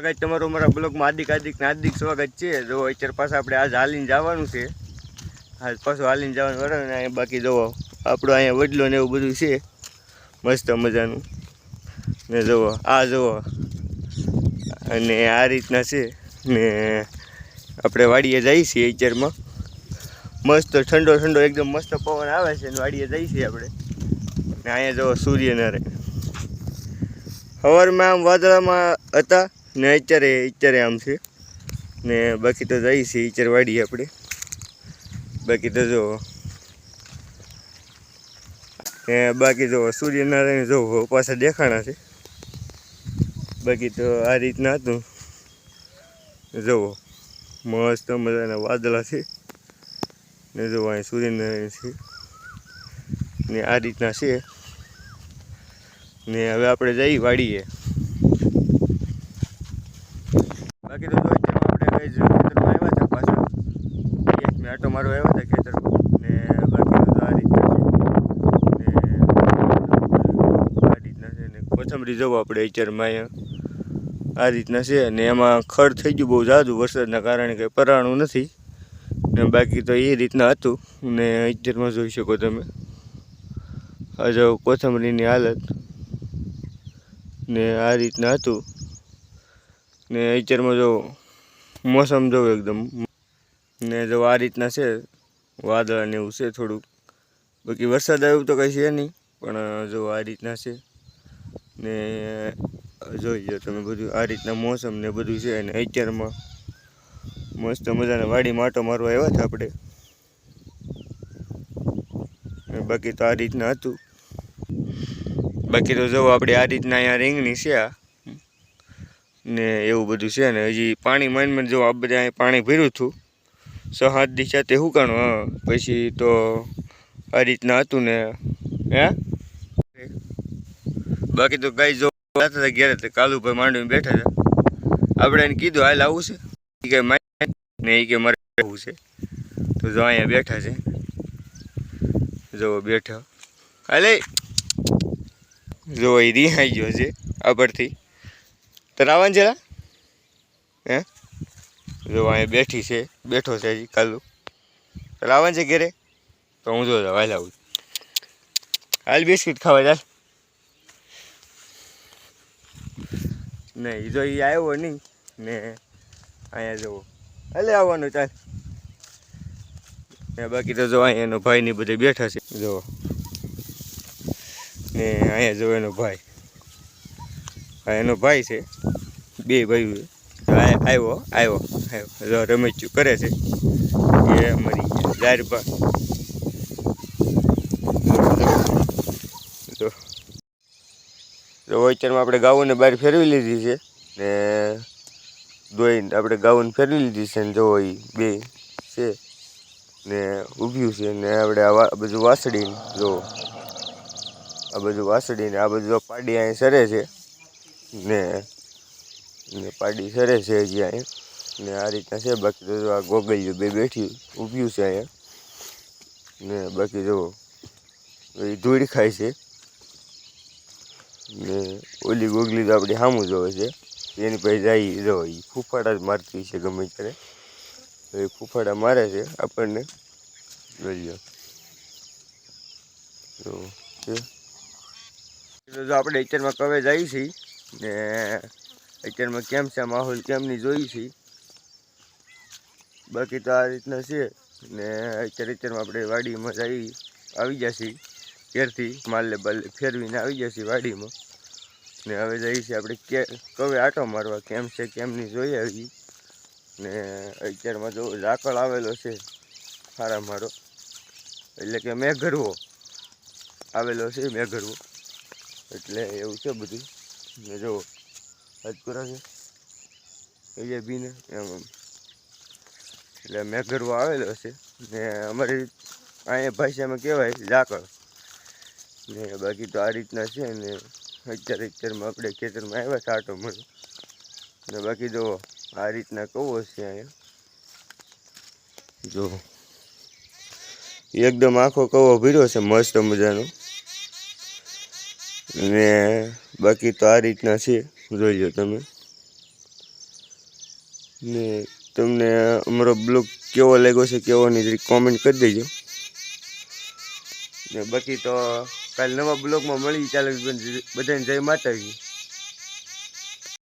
કાંઈ તમારું અમારા બ્લોગમાં હાર્દિક સ્વાગત છે. જો અત્યારે પાછા આપણે આજ હાલીને જવાનું છે. આજ પાછું હાલીને જવાનું બરાબર ને. અહીંયા બાકી જુઓ આપણું અહીંયા વડલો ને એવું બધું છે મસ્ત મજાનું ને. જુઓ આ જુઓ અને આ રીતના છે ને. આપણે વાડીએ જઈએ છીએ અત્યારમાં. મસ્ત ઠંડો એકદમ મસ્ત પવન આવે છે ને વાડીએ જઈએ છીએ આપણે. ને અહીંયા જુઓ સૂર્યનારાયણ સવારમાં આમ વાદળામાં હતા ને અત્યારે આમ છે ને. બાકી તો જઈએ છીએ અત્યારે વાડીએ આપણે. બાકી તો જો બાકી જો સૂર્યનારાયણ જો પાછા દેખાણા છે. બાકી તો આ રીતના હતું. જુઓ મસ્ત મજાના વાદળા છે ને. જો અહીં સૂર્યનારાયણ છે ને આ રીતના છે ને. હવે આપણે જઈ વાડીએ. બાકી તો જો અત્યારમાં આપણે ખેતરમાં આવ્યા હતા પાછા. મેં આટો મારો આવ્યા હતા ખેતરમાં ને. બાકી તો આ રીતના છે ને. આ રીતના છે ને. કોથમરી જવું આપણે અત્યારમાં અહીંયા આ રીતના છે ને. એમાં ખડ થઈ ગયું બહુ જાજુ વરસાદના કારણે કંઈ પરાણું નથી ને. બાકી તો એ રીતના હતું ને. અત્યારમાં જોઈ શકો તમે આ જો કોથમરીની હાલત ને આ રીતના હતું ને. અત્યારમાં જો મોસમ જો એકદમ ને. જો આ રીતના છે વાદળ ને એવું છે થોડુંક. બાકી વરસાદ આવ્યું તો કંઈ છે નહીં પણ જો આ રીતના છે ને. જોઈ લો તમે બધું આ રીતના મોસમ ને બધું છે ને. અત્યારમાં મસ્ત મજાના વાડીમાં આટો મારવા આવ્યા હતા આપણે. બાકી તો આ રીતના હતું. બાકી તો જો આપણે આ રીતના અહીંયા રીંગણી છે આ ને એવું બધું છે ને. હજી પાણી માઇનમાં જો આ બધા અહીં પાણી ભર્યું હતું 6-7 દી સાથે હુકાણું. હા પછી તો આ રીતના હતું ને. હે બાકી તો ગાય જો હતા ઘેરે તો કાલુભાઈ માંડવીને બેઠા હતા. આપણે એને કીધું હાલ આવું છે એ કે ને એ કે મારે આવું છે. તો જો અહીંયા બેઠા છે. જો બેઠા હાલે જો એ રિહાઈ ગયો છે આગળથી. તો રાવણ છે હે જો અહીંયા બેઠો છે હજી કાલુ. રાવણ છે ઘેરે તો હું જો હાલ આવું. હાલ બિસ્કિટ ખાવા ચાલ. નહીં જો એ આવ્યો નહીં ને. અહીંયા જવો હાલે આવવાનું ચાલ ને. બાકી તો જો અહીંયા એનો ભાઈ ને બધે બેઠા છે જો ને. અહીંયા જો એનો ભાઈ છે. બે ભાઈ આવ્યો જો રમેચ્યું કરે છે એ મરી ગયા 1000 તો અત્યારમાં આપણે ગાઉને બહાર ફેરવી લીધી છે ને. દોઈને આપણે ગાઉને ફેરવી લીધી છે ને. જો એ બે છે ને ઊભ્યું છે ને. આપણે આ બધું વાસળીને જો આ બધું વાસળીને આ બધું પાડી અહીં સરે છે ને. પાડી સરે છે હજી અહીં ને. આ રીતના છે. બાકી તો આ ગોગલિયું બે બેઠી ઊભ્યું છે અહીંયા ને. બાકી જો એ ધૂળ ખાય છે ને. ઓલી ગોગલી તો આપણે સામું જોવે છે. એની પાસે જાય જો એ ફૂફાડા જ મારતી છે ગમે ત્યારે. એ ફૂફાડા મારે છે આપણને. જોઈએ જો આપણે અત્યારમાં કવે જઈએ છીએ ને. અત્યારમાં કેમ છે માહોલ કેમની જોઈએ છીએ. બાકી તો આ રીતના છે ને. અત્યારમાં આપણે વાડીમાં આવી જશે ઘેરથી માલે બાલે ફેરવીને આવી જશે વાડીમાં ને. હવે જઈએ છીએ આપણે કવે આટો મારવા કેમ છે કેમની જોઈ આવી ને. અત્યારમાં જો ઝાકળ આવેલો છે સારા મારો એટલે કે મેઘરવો આવેલો છે. મેઘરવો એટલે એવું છે બધું ને. જો રાજપુરા છે એ બીને એમ એટલે મેઘરવો આવેલો છે ને. અમારી અહીંયા ભાષામાં કહેવાય ઝાકળ ને. બાકી તો આ રીતના છે ને. અત્યારમાં આપણે ખેતરમાં આવ્યા હતા આટો મળે ને. બાકી જો આ રીતના કવો છે અહીંયા જો એકદમ આખો કવો ભર્યો છે મસ્ત મજાનો ને. બાકી તો આ રીતના છે જોઈ લો તમે. ને તમને અમારો બ્લોગ કેવો લાગ્યો છે કેવો નહીં જરી કોમેન્ટ કરી દેજો ને બાકી તો કાલે નવા બ્લોગમાં મળી ચાલે બધાને જય માતાજી।